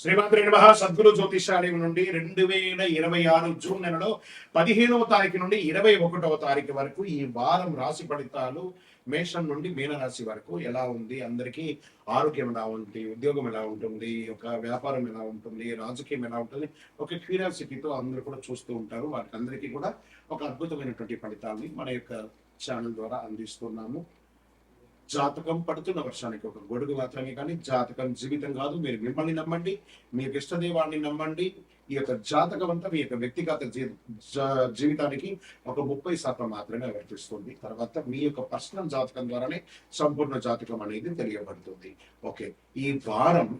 శ్రీమాత్రే నమః. సద్గురు జ్యోతిషాలయం నుండి 2026 జూన్ నెలలో 15వ తారీఖు నుండి 21వ తారీఖు వరకు ఈ వారం రాశి ఫలితాలు మేషం నుండి మీనరాశి వరకు ఎలా ఉంది, అందరికీ ఆరోగ్యం ఎలా ఉంది, ఉద్యోగం ఎలా ఉంటుంది, ఒక వ్యాపారం ఎలా ఉంటుంది, రాజకీయం ఎలా ఉంటుంది, ఒక క్యూరియాసిటీతో అందరూ కూడా చూస్తూ ఉంటారు. వారికి అందరికీ కూడా ఒక అద్భుతమైనటువంటి ఫలితాన్ని మన యొక్క ఛానల్ ద్వారా అందిస్తున్నాము. జాతకం పడుతున్న వర్షానికి ఒక గొడుగు మాత్రమే, కానీ జాతకం జీవితం కాదు. మీరు మిమ్మల్ని నమ్మండి, మీకు ఇష్టదైవాన్ని నమ్మండి. ఈ యొక్క జాతకం అంతా మీ యొక్క వ్యక్తిగత జీవితానికి ఒక 30% మాత్రమే వర్తిస్తుంది. తర్వాత మీ యొక్క పర్సనల్ జాతకం ద్వారానే సంపూర్ణ జాతకం అనేది తెలియబడుతుంది. ఓకే, ఈ వారం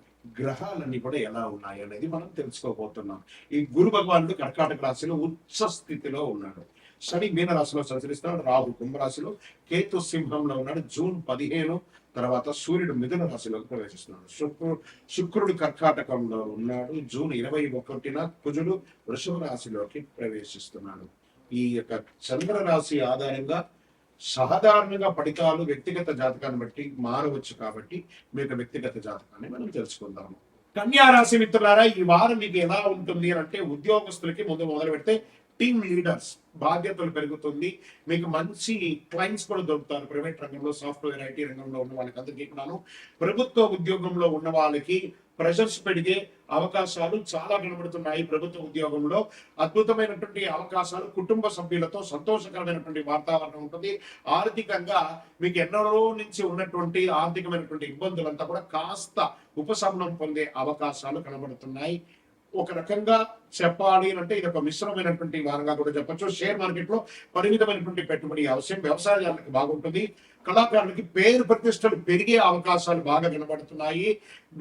గ్రహాలన్నీ కూడా ఎలా ఉన్నాయి అనేది మనం తెలుసుకోబోతున్నాం. ఈ గురు భగవానుడు కర్కాటక రాశిలో ఉచ్చ స్థితిలో ఉన్నాడు. శని మీన రాశిలో సంచరిస్తున్నాడు. రాహు కుంభరాశిలో, కేతు సింహంలో ఉన్నాడు. జూన్ 15 తర్వాత సూర్యుడు మిథున రాశిలోకి ప్రవేశిస్తున్నాడు. శుక్రుడు కర్కాటకంలో ఉన్నాడు. జూన్ 21న కుజుడు వృషభ రాశిలోకి ప్రవేశిస్తున్నాడు. ఈ యొక్క చంద్ర రాశి ఆధారంగా సాధారణంగా ఫలితాలు వ్యక్తిగత జాతకాన్ని బట్టి మారవచ్చు. కాబట్టి మీ యొక్క వ్యక్తిగత జాతకాన్ని మనం తెలుసుకుందాము. కన్యా రాశి మిత్రులారా, ఈ వారం మీకు ఎలా ఉంటుంది అని అంటే, ఉద్యోగస్తులకి మొదలు పెడితే టీమ్ లీడర్స్ బాధ్యతలు పెరుగుతుంది. మీకు మంచి క్లయింట్స్ కూడా దొరుకుతారు. ప్రైవేట్ రంగంలో, సాఫ్ట్వేర్, ఐటీ రంగంలో ఉన్న వాళ్ళకి అందరికీ కూడాను, ప్రభుత్వ ఉద్యోగంలో ఉన్న వాళ్ళకి ప్రెషర్స్ పెరిగే అవకాశాలు చాలా కనబడుతున్నాయి. ప్రభుత్వ ఉద్యోగంలో అద్భుతమైనటువంటి అవకాశాలు, కుటుంబ సభ్యులతో సంతోషకరమైనటువంటి వాతావరణం ఉంటుంది. ఆర్థికంగా మీకు ఎన్నో నుంచి ఉన్నటువంటి ఆర్థికమైనటువంటి ఇబ్బందులంతా కూడా కాస్త ఉపశమనం పొందే అవకాశాలు కనబడుతున్నాయి. ఒక రకంగా చెప్పాలి అంటే ఇది ఒక మిశ్రమైనటువంటి వారంగా కూడా చెప్పొచ్చు. షేర్ మార్కెట్ లో పరిమితమైనటువంటి పెట్టుబడి అవసరం. వ్యవసాయాలకు బాగుంటుంది. కళాకారులకి పేరు ప్రతిష్టలు పెరిగే అవకాశాలు బాగా కనబడుతున్నాయి.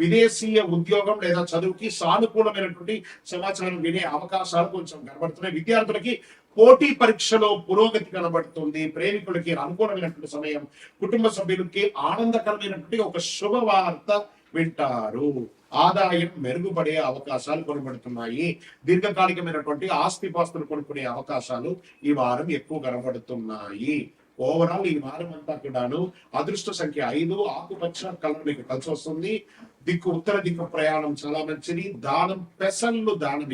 విదేశీయ ఉద్యోగం లేదా చదువుకి సానుకూలమైనటువంటి సమాచారం వినే అవకాశాలు కొంచెం కనబడుతున్నాయి. విద్యార్థులకి పోటీ పరీక్షలో పురోగతి కనబడుతుంది. ప్రేమికులకి అనుకూలమైనటువంటి సమయం. కుటుంబ సభ్యులకి ఆనందకరమైనటువంటి ఒక శుభవార్త వింటారు. ఆదాయం మెరుగుపడే అవకాశాలు కనబడుతున్నాయి. దీర్ఘకాలికమైనటువంటి ఆస్తిపాస్తులు కొనుక్కునే అవకాశాలు ఈ వారం ఎక్కువ కనబడుతున్నాయి. ఓవరాల్ ఈ వారం అంతా కూడాను అదృష్ట సంఖ్య 5, ఆకుపచ్చ కలర్ మీకు కలిసి వస్తుంది. ఉత్తర దిక్కు ప్రయాణం చాలా మంచిది. పెసళ్ళు దానం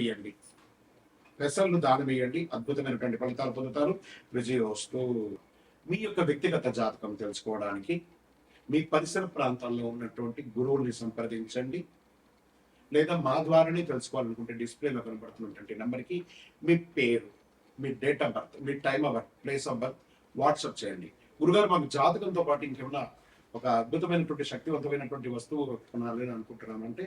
ఇయ్యండి. అద్భుతమైనటువంటి ఫలితాలు పొందుతారు. విజయోస్తు. మీ యొక్క వ్యక్తిగత జాతకం తెలుసుకోవడానికి మీ పరిసర ప్రాంతాల్లో ఉన్నటువంటి గురువుల్ని సంప్రదించండి. లేదా మా ద్వారానే తెలుసుకోవాలనుకుంటే డిస్ప్లేలో కనబడుతున్నటువంటి నెంబర్కి మీ పేరు, మీ డేట్ ఆఫ్ బర్త్, మీ time of birth, place of birth WhatsApp చేయండి. గురుగారు, మాకు జాతకంతో పాటు ఇంకేమన్నా ఒక అద్భుతమైనటువంటి శక్తివంతమైనటువంటి వస్తువు కొనాలని అనుకుంటున్నామంటే,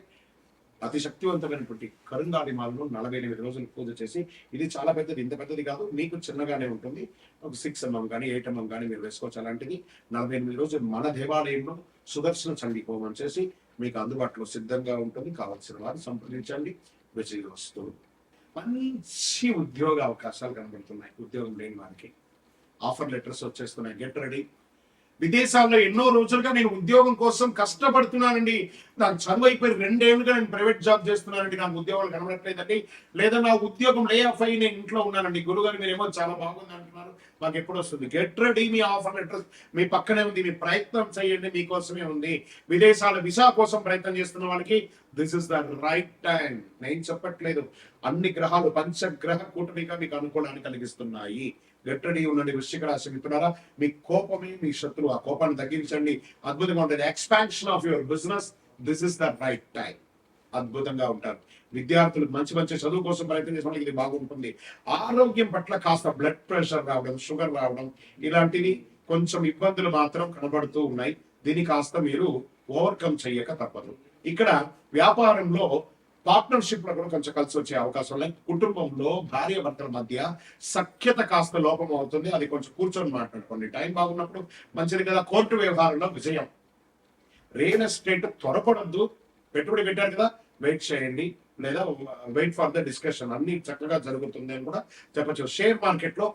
అతి శక్తివంతమైనటువంటి కరుంగాలి మాలను 48 రోజులు పూజ చేసి, ఇది చాలా పెద్దది, ఇంత పెద్దది కాదు, మీకు చిన్నగానే ఉంటుంది, ఒక 6 mm కానీ 8 mm కానీ మీరు వేసుకోవచ్చు. అలాంటిది 48 రోజులు మన దేవాలయంలో సుదర్శన చండీ హోమం చేసి మీకు అందుబాటులో సిద్ధంగా ఉంటుంది. కావాల్సిన వారు సంప్రదించండి. విజయోస్తు. మంచి ఉద్యోగ అవకాశాలు కనబడుతున్నాయి. ఉద్యోగం లేని వారికి ఆఫర్ లెటర్స్ వచ్చేస్తున్నాయి. Get ready. విదేశాల్లో ఎన్నో రోజులుగా నేను ఉద్యోగం కోసం కష్టపడుతున్నానండి. నాకు చదువు అయిపోయి 2 ఏళ్ళుగా నేను ప్రైవేట్ జాబ్ చేస్తున్నానండి, నాకు ఉద్యోగాలు కనబడట్లేదండి, లేదా నా ఉద్యోగం లే ఆఫ్ అయ్యి నేను ఇంట్లో ఉన్నానండి. గురుగారు మీరేమో చాలా బాగుంది అంటున్నారు, మాకు ఎప్పుడు వస్తుంది? Get ready. మీ ఆఫర్ లెటర్ మీ పక్కనే ఉంది. మీ ప్రయత్నం చేయండి, మీకోసమే ఉంది. విదేశాల వీసా కోసం ప్రయత్నం చేస్తున్న వాళ్ళకి this is the right time. నేను చెప్పట్లేదు, అన్ని గ్రహాలు పంచగ్రహ కూటమిగా మీకు అనుకూలాన్ని కలిగిస్తున్నాయి. గట్టిడి ఉండండి. వృశ్చిక రాశి మిత్రులారా, మీ కోపమే మీ శత్రువు. ఆ కోపాన్ని తగ్గించండి. అద్భుతంగా ఉంటుంది. Expansion of your business, this is the right time. అద్భుతంగా ఉంటారు. విద్యార్థులు మంచి చదువు కోసం ప్రయత్నం చేసిన వాళ్ళకి ఇది బాగుంటుంది. ఆరోగ్యం పట్ల కాస్త బ్లడ్ ప్రెషర్ రావడం, షుగర్ రావడం, ఇలాంటివి కొంచెం ఇబ్బందులు మాత్రం కనబడుతూ ఉన్నాయి. దీన్ని కాస్త మీరు ఓవర్కమ్ చెయ్యక తప్పదు. ఇక్కడ వ్యాపారంలో పార్ట్నర్షిప్ లో కూడా కొంచెం కలిసి వచ్చే అవకాశం ఉన్నాయి. కుటుంబంలో భార్య భర్తల మధ్య సఖ్యత కాస్త లోపం అవుతుంది. అది కొంచెం కూర్చొని మాట్లాడుకోండి. టైం బాగున్నప్పుడు మంచిది కదా. కోర్టు వ్యవహారంలో విజయం. రియల్ ఎస్టేట్ త్వరపడద్దు. పెట్టుబడి పెట్టారు కదా, వెయిట్ చేయండి, లేదా వెయిట్ ఫర్ ద డిస్కషన్. అన్ని చక్కగా జరుగుతుంది అని కూడా చెప్పచ్చు. షేర్ మార్కెట్ లో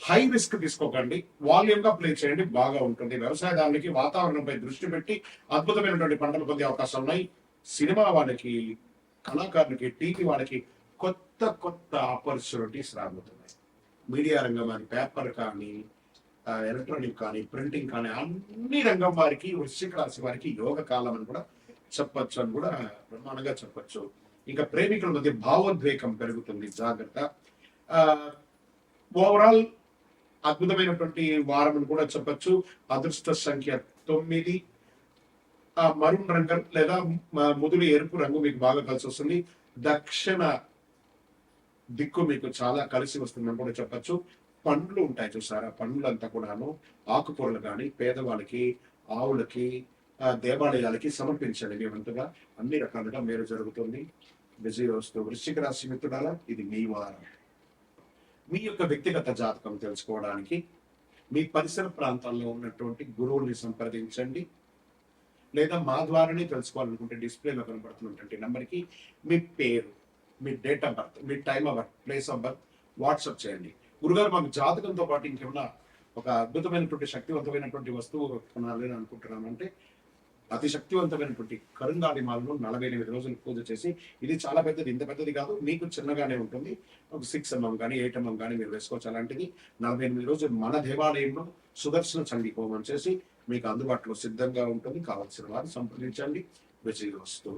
హై రిస్క్ తీసుకోకండి. వాల్యూమ్ గా ప్లే చేయండి, బాగా ఉంటుంది. వ్యవసాయదారులకి వాతావరణంపై దృష్టి పెట్టి అద్భుతమైనటువంటి పంటలు పొందే అవకాశాలు ఉన్నాయి. సినిమా వాళ్ళకి, కళాకారులకి, టీవీ వాళ్ళకి కొత్త ఆపర్చునిటీస్ రాబోతున్నాయి. మీడియా రంగం అని, పేపర్ కానీ, ఎలక్ట్రానిక్ కానీ, ప్రింటింగ్ కానీ, అన్ని రంగం వారికి, వృశ్చిక రాశి వారికి యోగ కాలం అని కూడా చెప్పొచ్చు అని కూడా బ్రహ్మాండంగా చెప్పొచ్చు. ఇంకా ప్రేమికుల మధ్య భావోద్వేగం పెరుగుతుంది, జాగ్రత్త. ఆ ఓవరాల్ అద్భుతమైనటువంటి వారం అని కూడా చెప్పొచ్చు. అదృష్ట సంఖ్య 9. మరూన్ రంగు లేదా ముదురు ఎరుపు రంగు మీకు బాగా కలిసి వస్తుంది. దక్షిణ దిక్కు మీకు చాలా కలిసి వస్తుందని కూడా చెప్పొచ్చు. పండ్లు ఉంటాయి చూసారా, పండ్లంతా కూడాను ఆకుకూరలు కానీ పేదవాళ్ళకి, ఆవులకి, దేవాలయాలకి సమర్పించండి. మీ వంతుగా అన్ని రకాలుగా మేలు జరుగుతుంది. విజయోస్తు. వృశ్చిక రాశి మిత్రుడారా, ఇది మీ వారం. మీ యొక్క వ్యక్తిగత జాతకం తెలుసుకోవడానికి మీ పరిసర ప్రాంతాల్లో ఉన్నటువంటి గురువుల్ని సంప్రదించండి, లేదా మా ద్వారానే తెలుసుకోవాలనుకుంటే డిస్ప్లేలో కనబడుతున్నటువంటి నెంబర్కి మీ పేరు, మీ డేట్ ఆఫ్ బర్త్, మీ time of birth, place of birth WhatsApp చేయండి. గురుగారు, మాకు జాతకంతో పాటు ఇంకేమన్నా ఒక అద్భుతమైనటువంటి శక్తివంతమైనటువంటి వస్తువు కొనాలి అని అనుకుంటున్నామంటే, అతి శక్తివంతమైనటువంటి కరుంగాలి మాలను 48 రోజులు పూజ చేసి, ఇది చాలా పెద్దది, ఇంత పెద్దది కాదు, మీకు చిన్నగానే ఉంటుంది, ఒక 6 mm కానీ 8 mm కానీ మీరు వేసుకోవచ్చు. అలాంటిది 48 రోజులు మన దేవాలయంలో సుదర్శన చండీ హోమం చేసి మీకు అందుబాటులో సిద్ధంగా ఉంటుంది. కావాల్సిన వారు సంప్రదించండి. విజయోస్తు.